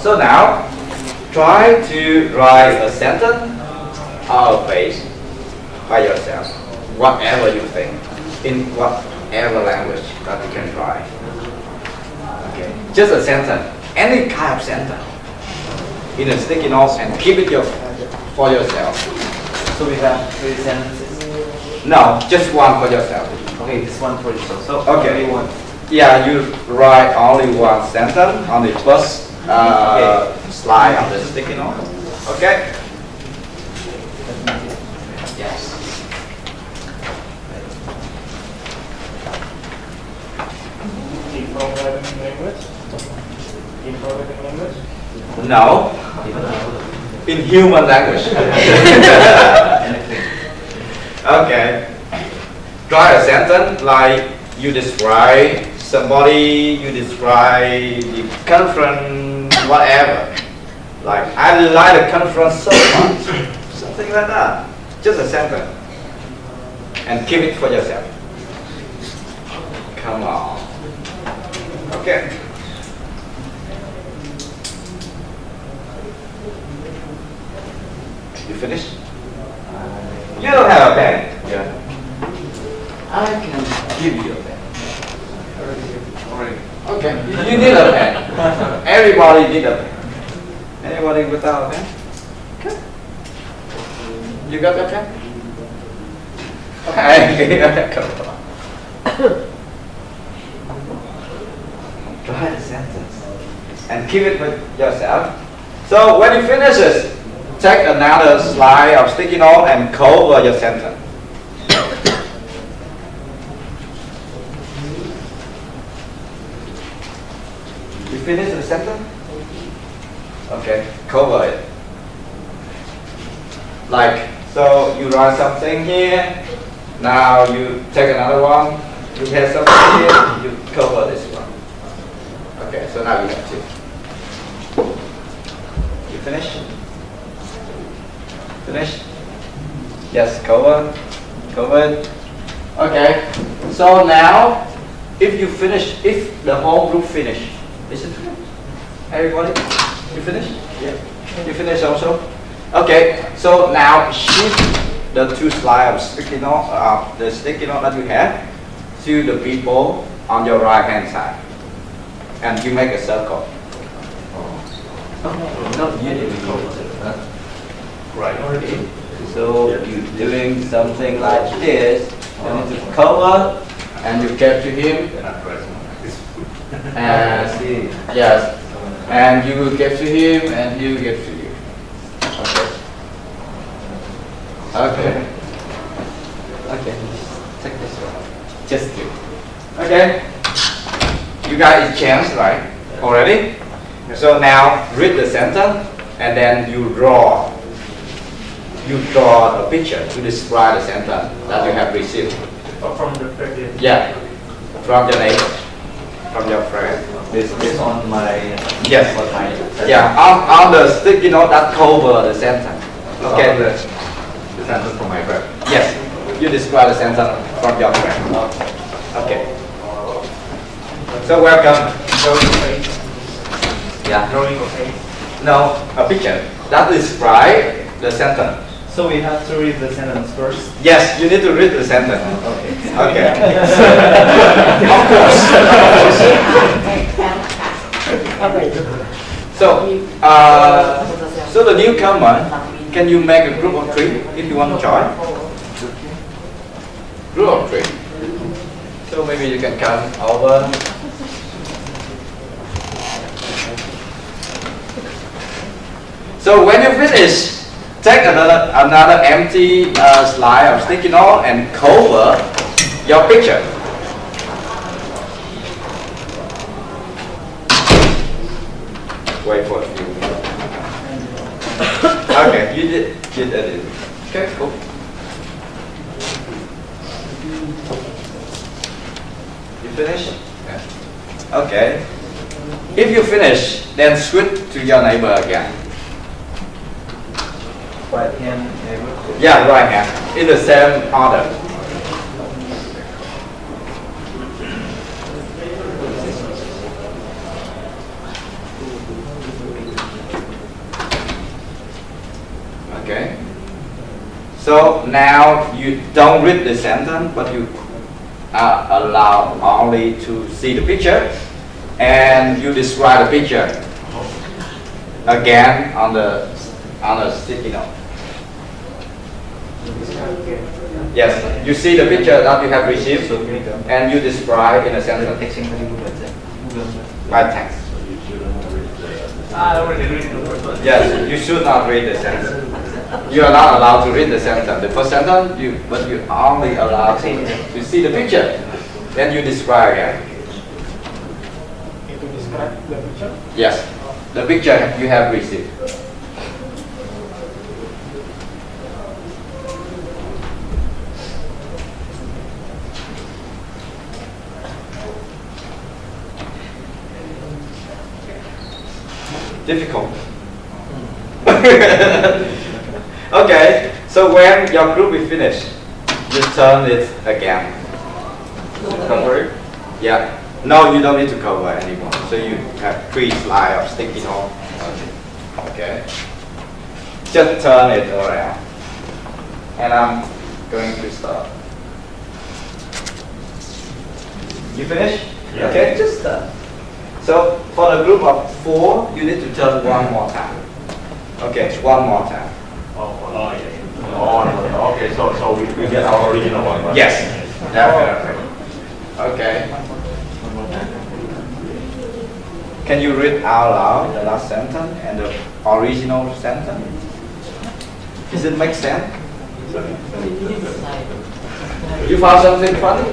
So now, try to write a sentence or a phrase by yourself, whatever you think, in whatever language that you can try. Okay, just a sentence, any kind of sentence, in a sticky note, and keep it for yourself. So we have 3 sentences. No, just one for yourself. Okay, this one for yourself. So Okay. only one. Yeah, you write only one sentence on the first slide of the sticky note. Okay? Yes. Programming language? In programming language? No. In human language. Okay. Try a sentence like you describe somebody, you describe the conference, whatever. Like, I like the conference so much. Something like that. Just a sentence. And keep it for yourself. Come on. Okay. You finished? You don't have a pen. Yeah. I can give you a pen. Already. Okay. You need a pen. Everybody need a pen. Anybody without a pen? Okay. You got a pen? Okay. Come on. Try the sentence and keep it with yourself. So when you finish it, take another slide of sticky note and cover your sentence. You finish the sentence? Okay, cover it. Like, so you write something here, now you take another one, you have something here, you cover this one. Okay, so now you have 2. You finish? Finish? Yes, cover it. Okay, so now, if you finish, if the whole group finish, is it finished? Everybody? You finish? Yeah. You finish also? Okay, so now shift the 2 slides of sticky note, the sticky note that you have, to the people on your right hand side. And you make a circle. No, you didn't cover it. Huh? Right. Okay. So you're doing something like this. You need to cover, and you get to him. And yes, and you will get to him, and he will get to you. Okay. Okay. Take this one. Just do. Okay. You got a chance, right? Already? So now read the sentence, and then you draw a picture to describe the sentence that you have received. From the previous. Yeah, from your neighbor, from your friend. This on my Yes. on my Yeah, on the sticky note that cover the sentence. Okay. the sentence from my friend. Yes, you describe the sentence from your friend. Okay. So welcome. Yeah. Drawing of face. No, a picture that describe the sentence. So we have to read the sentence first. Yes, you need to read the sentence. Okay. Okay. Of course. So, so the newcomer, can you make a group of 3 if you want to join? Group of 3. So maybe you can come over. So when you finish, take another empty slide of sticky note and cover your picture. Wait for a few minutes. Okay, you did it. Okay, cool. You finish? Yeah. Okay. If you finish, then switch to your neighbor again. Right hand neighbor. Yeah, right hand. In the same order. So now you don't read the sentence, but you are allowed only to see the picture, and you describe the picture again on the sticky note. Yes, you see the picture that you have received, and you describe in a sentence by text. I already read the first one. Yes, you should not read the sentence. You are not allowed to read the sentence. The first sentence, but you only allowed to see the picture. Then you describe again. To describe the picture. Yes, the picture you have received. Difficult. Okay, so when your group is finished, you turn it again. Cover it? Yeah. No, you don't need to cover anymore. So you have 3 slides of sticky note. Okay. Just turn it around. And I'm going to start. You finish? Yeah. Okay, just start. So for the group of 4, you need to turn one more time. Okay, one more time. Okay, so we get our original one, right? Yes, definitely. Okay. Can you read out loud the last sentence and the original sentence? Does it make sense? You found something funny?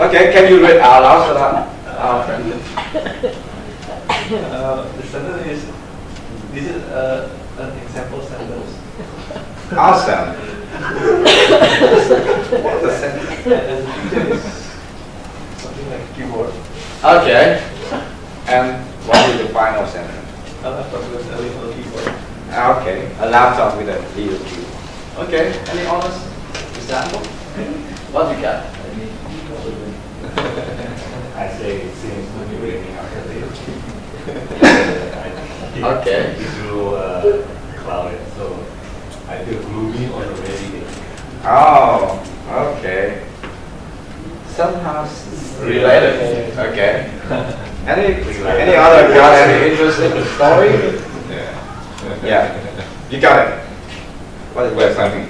Okay, can you read out loud so that our friend? The sentence is, this is an example sentence. Awesome. What's the sentence? And the picture is something like keyboard. Okay. And what is the final sentence? A laptop with a little keyboard. Okay, a laptop with a little keyboard. Okay, any honest example? What you got? I say it seems to be raining out here. Okay. It's too cloudy, so I feel gloomy on a rainy day. Oh, okay. Somehow related. Okay. Any other got any interesting story? Yeah. You got it. What is that something?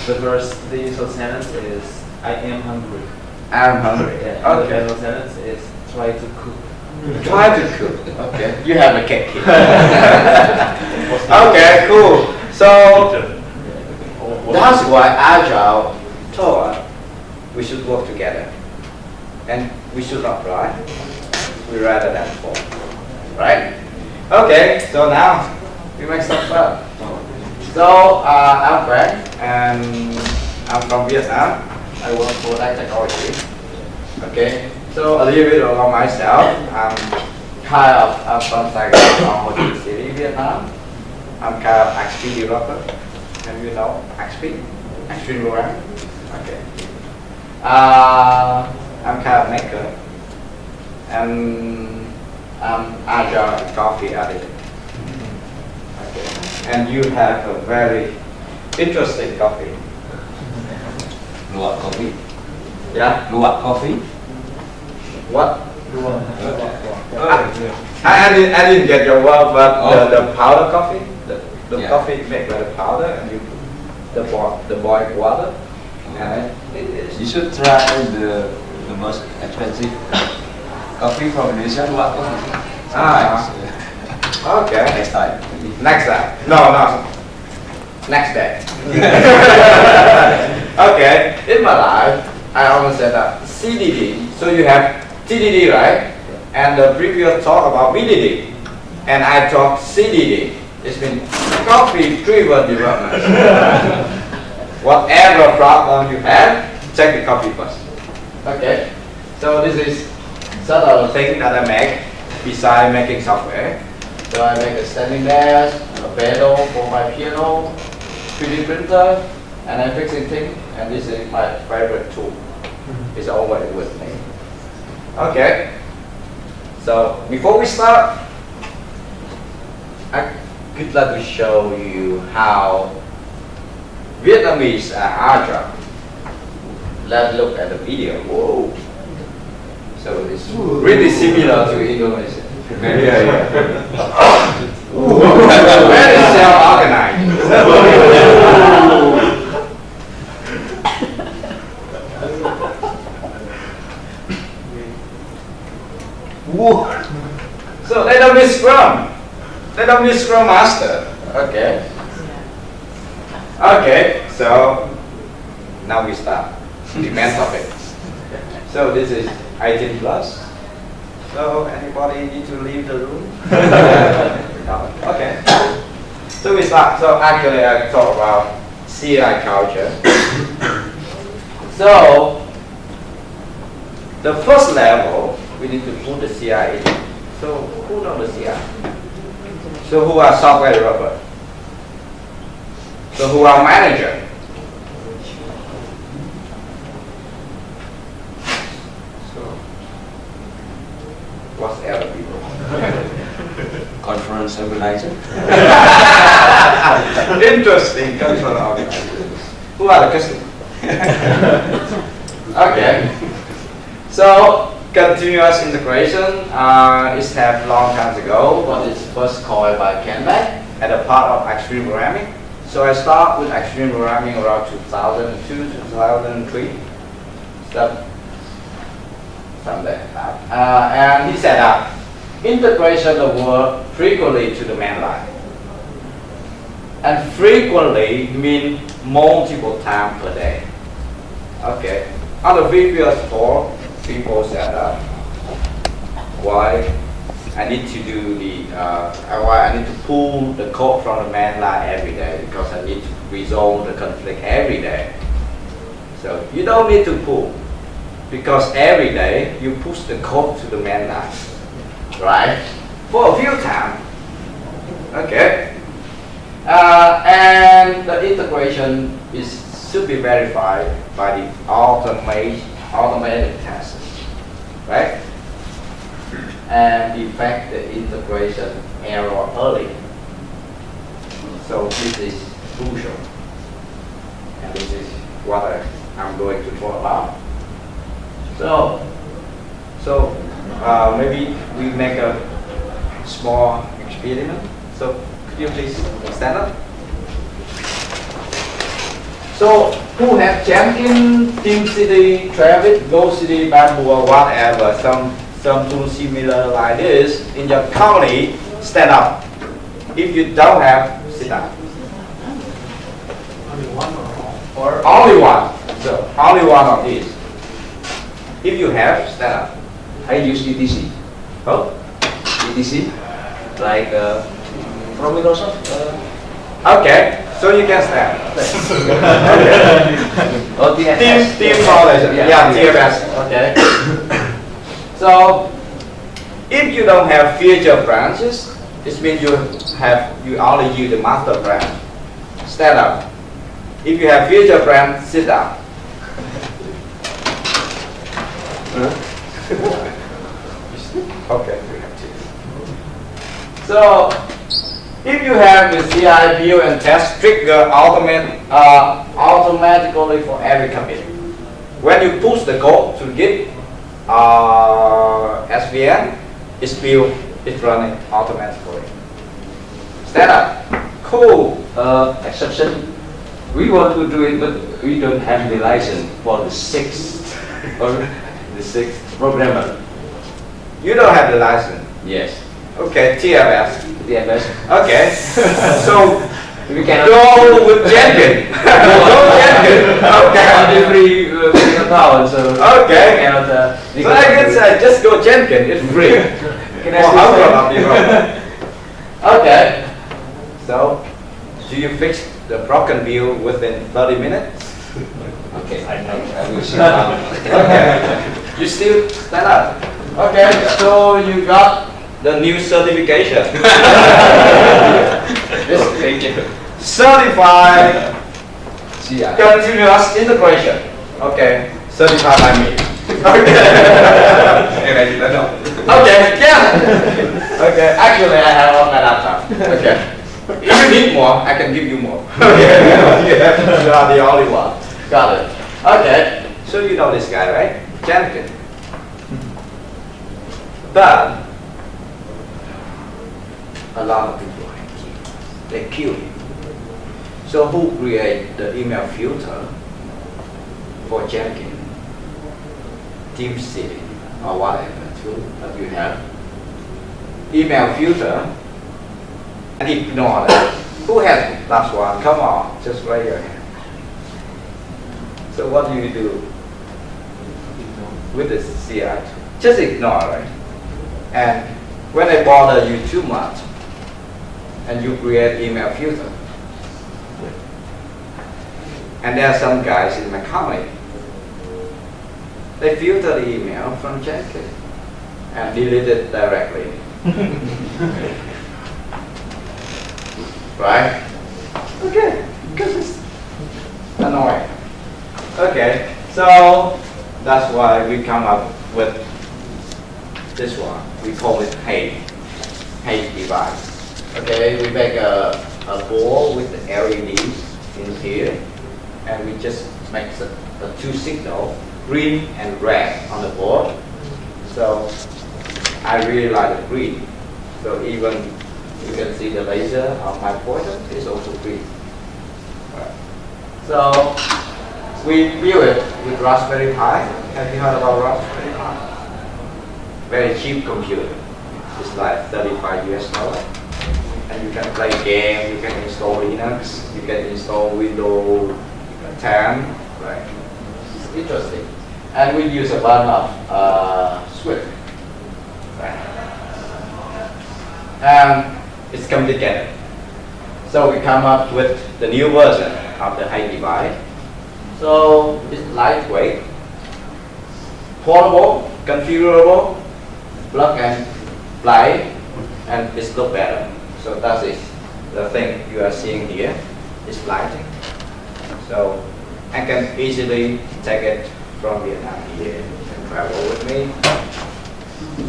The first, the usual sentence is, I am hungry. I'm hungry. The Okay. final sentence is, try to cook. Try to cook. Okay. You have a cake here. Okay, cool. So that's why Agile told us we should work together. And we should not write. We rather than fall. Right? Okay, so now we make some fun. So I'm Quang and I'm from Vietnam. I work for Light Technology. Okay, so a little bit about myself. I'm from Saigon, Ho Chi Minh City, Vietnam. I'm kind of XP developer. Have you know XP? Extreme program. Okay. I'm kind of maker. And I'm agile and coffee addict. Okay. And you have a very interesting coffee. Luwak coffee. Yeah? Luwak coffee. What? I didn't get your word, but the powder coffee, the Yeah. coffee made by the powder, and you put the boiled water, and it is. You should try the most expensive coffee from Indonesia, luwak coffee. Ah. Okay. Next time. Next time. No. Next day. Okay. In my life, I always said that CDD. So you have TDD, right? And the previous talk about VDD, and I talk CDD. It's been coffee-driven development. Whatever problem you have, check the coffee first. Okay. So this is sort of the thing that I make besides making software. So I make a standing desk, a pedal for my piano, 3D printer, and I'm fixing things. And this is my favorite tool. It's always with me. Okay. So before we start, good luck to show you how Vietnamese are agile. Let's look at the video. Whoa. So it's really similar to Indonesia. Yeah. Very self-organized. Whoa. So they don't need Scrum. They don't need Scrum Master. Okay. Okay. So now we start the main topic. So this is 18 plus. So anybody need to leave the room? No. Okay. So we start. So actually I talk about CI culture. So the first level we need to put the CI in. So who knows the CI? So who are software developer? So who are manager? What's the other people? Conference organizer. Interesting, conference organizers. Who are the customers? Okay. So continuous integration is have long time ago, but it's first called by Kanban as a part of extreme programming. So I start with extreme programming around 2002, 2003. Something like that. And he said that integration of work frequently to the main line. And frequently mean multiple times per day. Okay. On the previous talk, people said why I need to do the why I need to pull the code from the main line every day because I need to resolve the conflict every day. So you don't need to pull. Because every day you push the code to the main line, right? For a few times, okay. And the integration should be verified by the automated tests, right? And effect the integration error early. So this is crucial, and this is what I'm going to talk about. So maybe we make a small experiment. So could you please stand up? So who have Jenkins, TeamCity, Travis, GoCity, Bamboo, or whatever, some tool similar like this in your company, stand up. If you don't have, sit down. Only one or all? Or only one. So only one of these. If you have, stand up. I use ETC. Oh, ETC, like from Microsoft. okay. So you can stand. Oh, TFS. Team knowledge. Yeah, TFS. TFS. Okay. So if you don't have feature branches, it means you only use the master branch. Stand up. If you have feature branch, sit down. Okay, we have to. So, if you have the CI view and test trigger automatically for every commit. When you push the code to Git SVN, it's running automatically. Stand up. Cool. Exception. We want to do it, but we don't have the license for the sixth programmer. You don't have the license. Yes. Okay, TFS. TFS. Okay. So We cannot go with Jenkins. Go Jenkins. Okay. on every account, so Okay. we cannot. So I can say just go Jenkins. It's free. Can For I hundred say of people. Okay. So do you fix the broken view within 30 minutes? okay, I know. I will sit down. Okay. You still stand up. Okay. So you got the new certification. Yes, thank you. Certified See ya. continuous integration. Okay. Certified by me. Okay. Okay. Yeah. Okay. Actually, I have on my laptop. Okay. If you need more, I can give you more. You are the only one. Got it. Okay. So you know this guy, right? Jenkins. But a lot of people hate him. They kill him. So who create the email filter for Jenkins? Team City or whatever tool that you have. Email filter and ignore that. Who has last one? Come on, just raise your hand. So what do you do with the CI? Just ignore, right? And when they bother you too much, and you create email filter, and there are some guys in my company, they filter the email from Jenkins and delete it directly. Right? Okay, because it's annoying. Okay, so that's why we come up with this one. We call it hate device. Okay, we make a ball with the LEDs in here, and we just make the two signals, green and red, on the board. So I really like the green. So even you can see the laser of my pointer is also green. Right. So we build it with Raspberry Pi. Have you heard about Raspberry Pi? Very cheap computer. It's like $35. And you can play game, you can install Linux, you can install Windows 10. Right. It's interesting. And we use a bunch of Swift. Right. And it's complicated. So we come up with the new version of the high device. So it's lightweight, portable, configurable, plug and play, and it's look better. So that is the thing you are seeing here. It's lighting. So I can easily take it from Vietnam here and travel with me.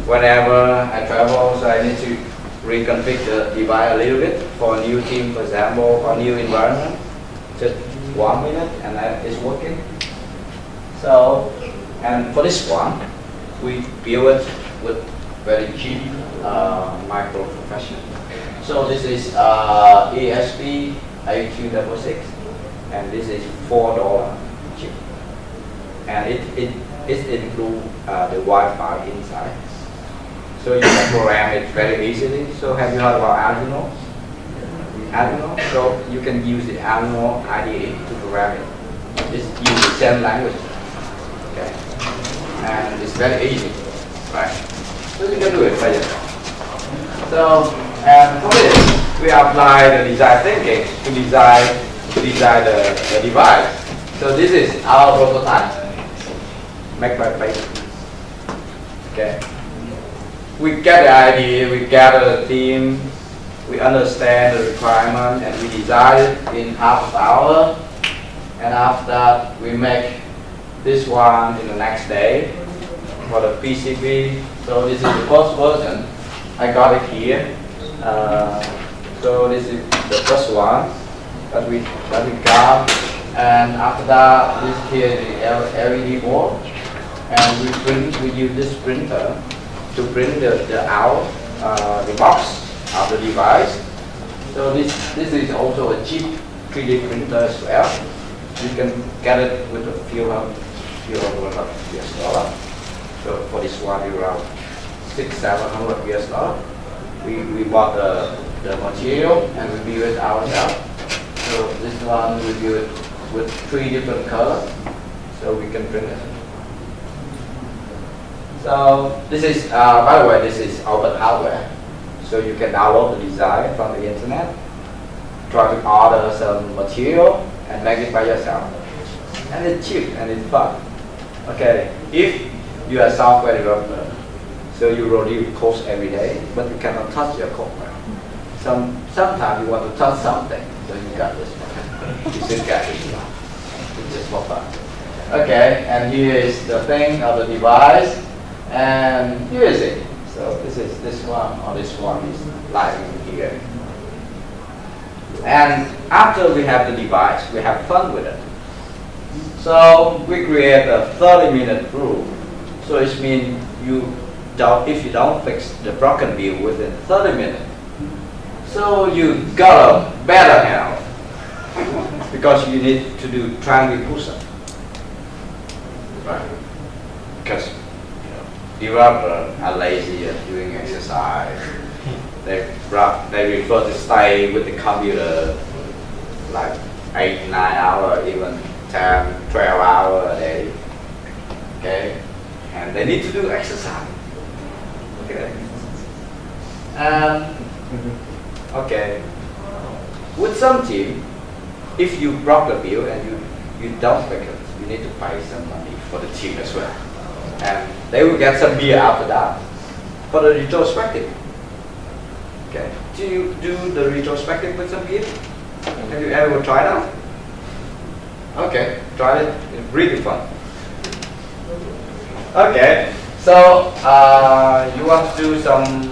Whenever I travel, so I need to reconfigure the device a little bit for a new team, for example, for a new environment. Just 1 minute and it's working. So, and for this one, we build it with very cheap micro professional. So this is ESP 8266, and this is $4 cheap. And it includes the Wi-Fi inside. So you can program it very easily. So have you heard about Arduino? Arduino? So you can use the Arduino IDE to program it. It's use the same language. Okay. And it's very easy. Right. So you can do it by yourself. So and for this we apply the design thinking to design the device. So this is our prototype. Make by paper. Okay. We get the idea, we gather the team, we understand the requirement, and we design it in half an hour. And after that, we make this one in the next day for the PCB. So this is the first version. I got it here. So this is the first one that we got. And after that, this here is the LED board. And we use this printer to print the box of the device. So this is also a cheap 3D printer as well. You can get it with a few hundred $. So for this one, around $600-700 We bought the material and we build it ourselves. So this one we build it with 3 different colors, so we can print it. So this is, by the way, this is open hardware. So you can download the design from the internet, try to order some material and make it by yourself. And it's cheap and it's fun. Okay, if you are a software developer, so you review code every day, but you cannot touch your code. Sometimes you want to touch something, so you got this one. You just got this one. It's just for fun. Okay, and here is the thing of the device. And here is it. So this is this one, or this one is live in here. And after we have the device, we have fun with it. So we create a 30-minute rule. So it means if you don't fix the broken wheel within 30 minutes, so you got a better health because you need to do triangle push-up, right? Because developers are lazy at doing exercise. They prefer to stay with the computer like 8, 9 hours, even 10, 12 hours a day. Okay, and they need to do exercise. Okay, okay. With some team, if you broke the bill and you don't fix it, you need to pay some money for the team as well, and they will get some beer after that for the retrospective. Okay, do you do the retrospective with some beer? Have you ever tried that? Okay, try it. It's really fun. Okay, so you want to do some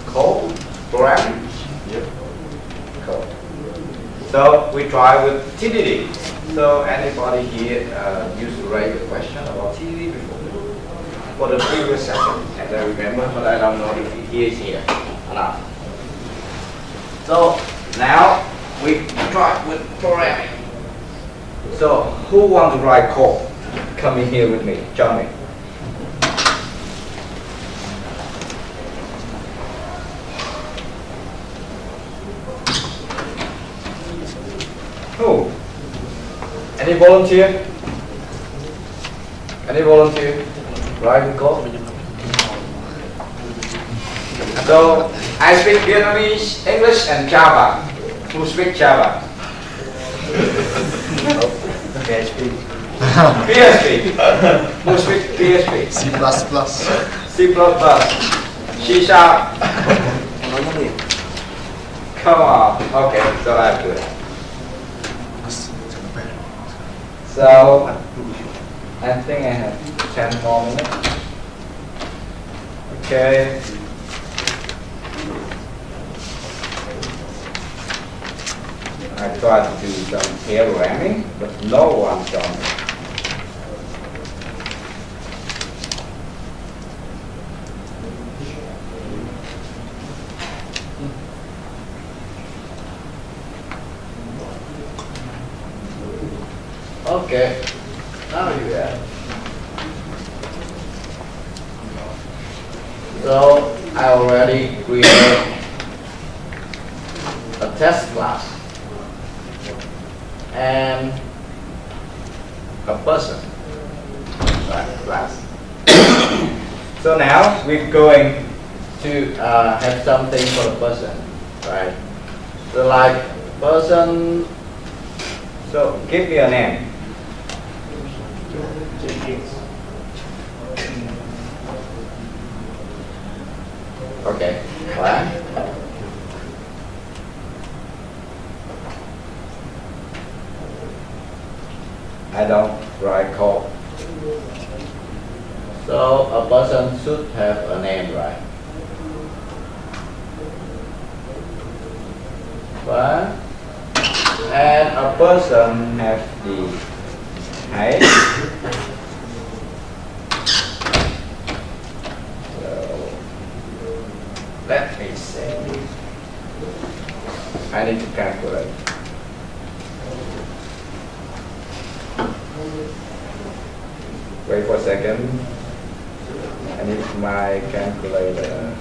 code programming? Yep. Code. So we try with TDD. So anybody here used to raise a question about TDD before? For the previous session, and I remember, but I don't know if he is here or not. So now we try with programming. So who wants to write code? Come in here with me, join me. Who? Any volunteer? Any volunteer? Writing code? So I speak Vietnamese, English, and Java. Who speak Java? PHP. PHP. Who speak PHP? C++. C++. C#. Come on. Okay, so I'm good. So I think I have 10 more minutes. Okay. I tried to do some programming, but no one joined me. Okay, now you have. So I already created a test class and a person class. So now we're going to have something for the person, right? So like person. So give me a name. Jenkins. Okay. Quang. I don't write code. So a person should have a name, right? Quang. And a person have the height. So let me see. I need to calculate. Wait for a second. I need my calculator.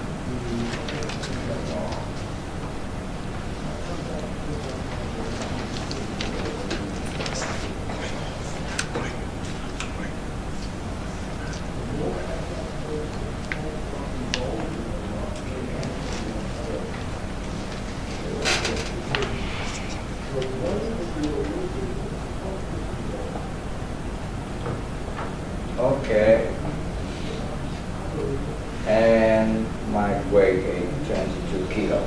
Okay. And my weight is 22 kilo.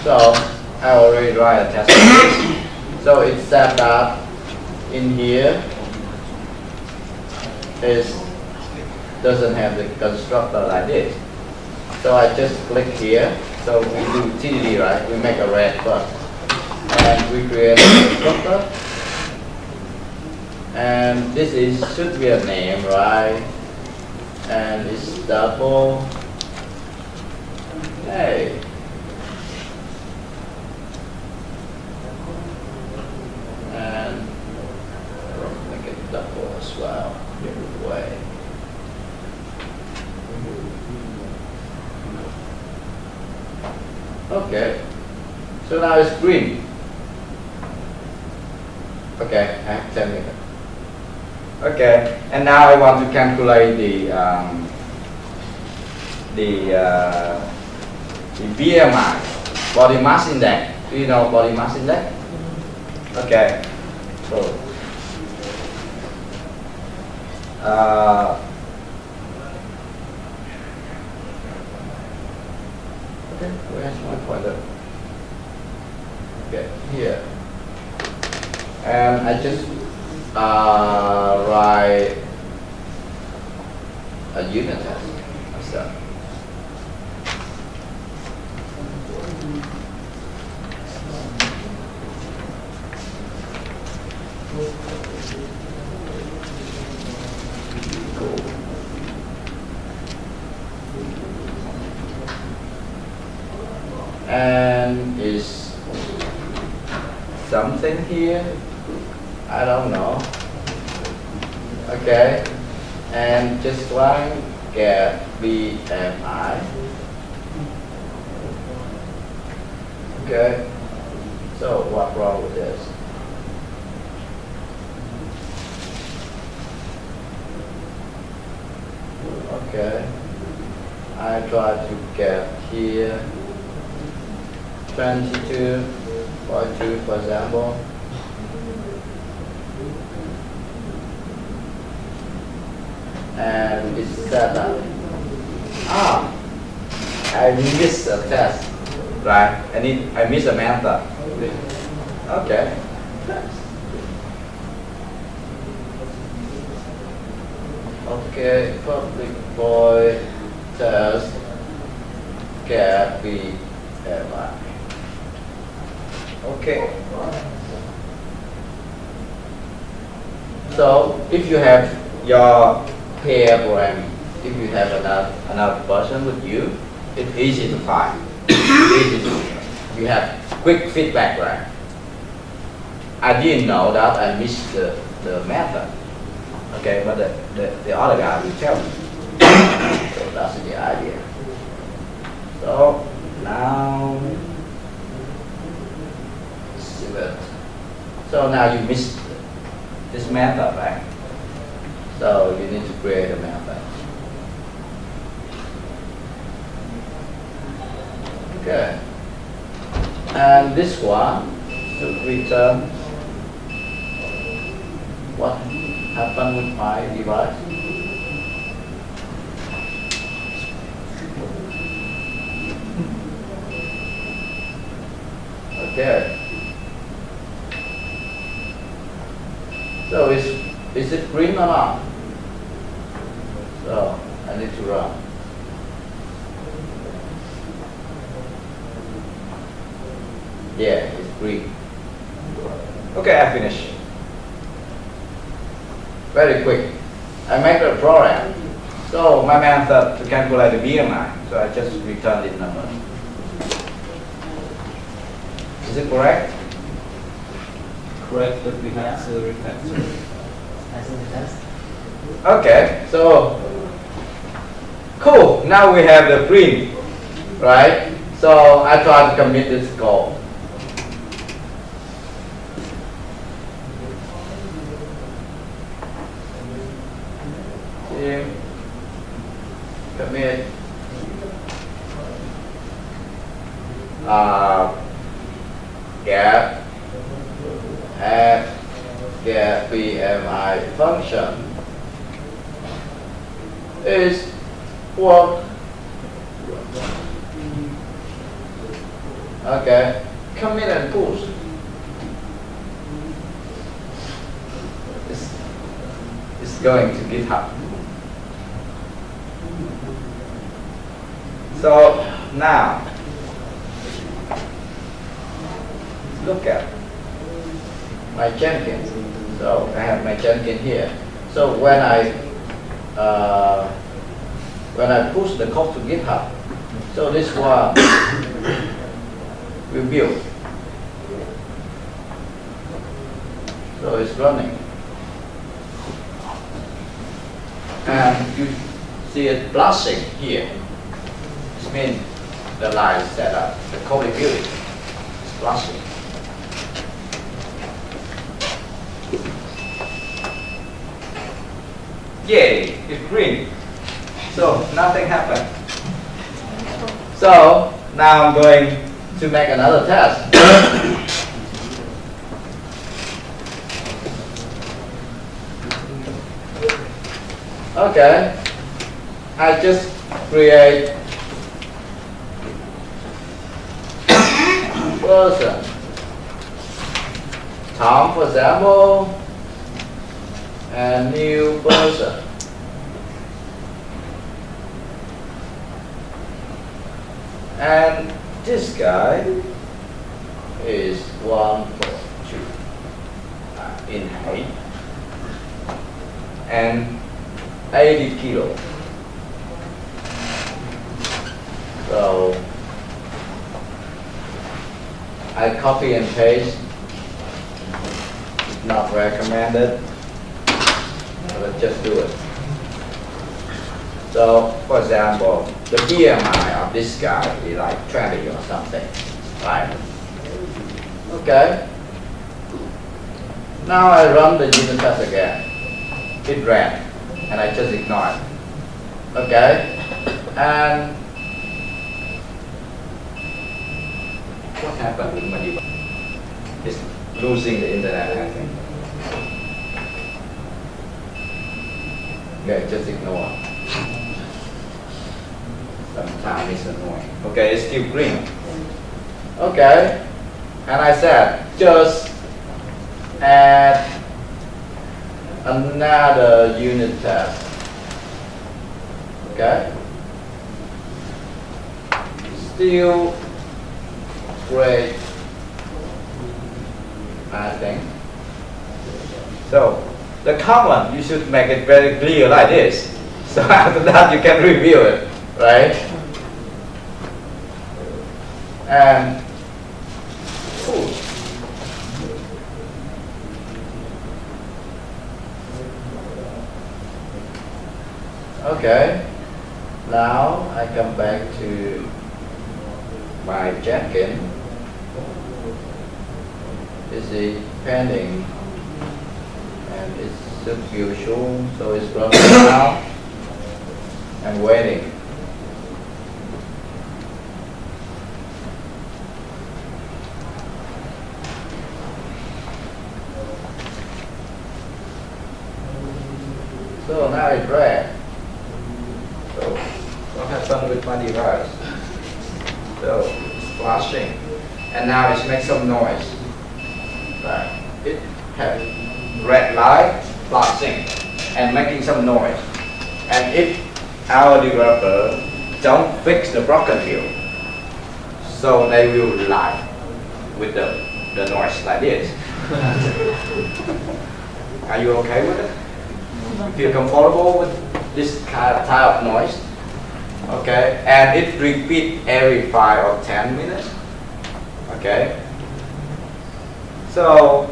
So I already write a test case. So it said that in here doesn't have the constructor like this. So I just click here So we do TDD, right? We make a red first. And we create a constructor. And this is should be a name, right? And it's double. Hey. And make it double as well. Every way. Okay. So now it's green. Okay, I have 10 minutes. Okay, and now I want to calculate the BMI, body mass index. Do you know body mass index? Okay, so okay, where's my pointer? Okay, here, and I just write a unit test myself. Cool. And is something here? I don't know. Okay, and just Quang get BMI. Okay, so what's wrong with this? Okay, I try to get here 22.2 for example. And it's set up. I missed a test, right? I missed a method. Okay. Okay, public void test get BMI. Okay. So if you have your pair program, if you have another person with you, it's easy to find. You have quick feedback, right? I didn't know that I missed the method. Okay, but the other guy will tell me. So that's the idea. So now see it. So now you missed this method, right? So you need to create a method. Okay. And this one should return what happened with my device. Okay. So is it green or not? So I need to run. Yeah, it's green. Okay, I finished. Very quick. I make a program. So my method to calculate the BMI. So I just return this number. Is it correct? Correct, but we have to refactor. Okay, so cool. Now we have the green, right? So I try to commit this code. Team commit get add get BMI function is work. Okay, commit and push. It's going to GitHub. So now look at my Jenkins. So I have my Jenkins here. So when I push the code to GitHub, so this one will build. So it's running. And you see it flashing here. This means the line is set up, the code is building. It's flashing. Yay, it's green. So nothing happened. So now I'm going to make another test. Okay, I just create person. Tom, for example, and new person. And this guy is 1.2 in height and 80 kilo. So I copy and paste. It's not recommended, but just do it. So, for example, the BMI of this guy is like 20 or something, right? Okay. Now I run the unit test again. It ran, and I just ignore it. Okay. And what happened with my device? It's losing the internet, I think. Okay, just ignore. Sometimes it's annoying. Okay, it's still green. Okay, and I said just add another unit test. Okay, still great, I think. So the command, you should make it very clear like this. So after that you can review it. Right? And okay, now I come back to my Jenkins. Is it pending? And it's usual, so it's running now and waiting. So now it's red. So what happened with my device? So it's flashing, and now it's making some noise. Right. It has red light flashing and making some noise. And if our developer don't fix the broken field, so they will lie with the noise like this. Are you okay with it? Feel comfortable with this type of noise? Okay, and it repeats every 5 or 10 minutes. Okay, so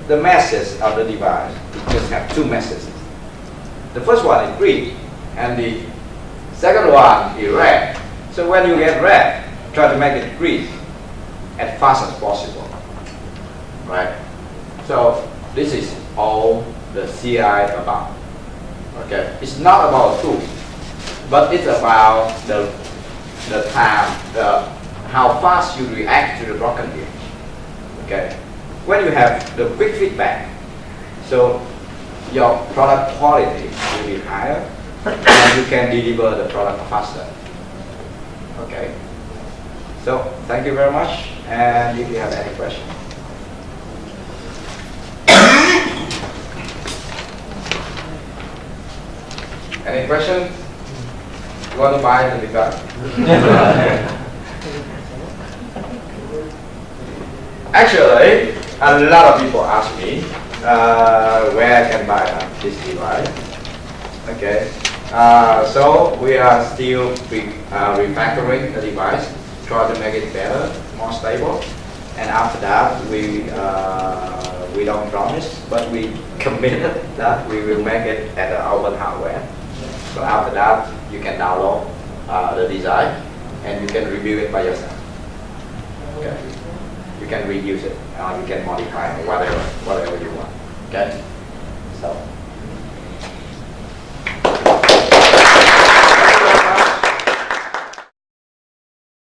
the message of the device, it just have two messages. The first one is green, and the second one is red. So when you get red, try to make it green as fast as possible. Right? So this is all the CI about. Okay, it's not about tools, but it's about the time, how fast you react to the broken field. Okay, when you have the quick feedback, so your product quality will be higher, and you can deliver the product faster. Okay, so thank you very much, and if you have any questions. Any questions? You want to buy the device? Actually, a lot of people ask me where I can buy this device. Okay, so we are still refactoring the device, try to make it better, more stable, and after that we don't promise, but we committed that we will make it at the open hardware. So after that, you can download the design and you can review it by yourself. Okay. You can reuse it, you can modify it, whatever you want. Okay. So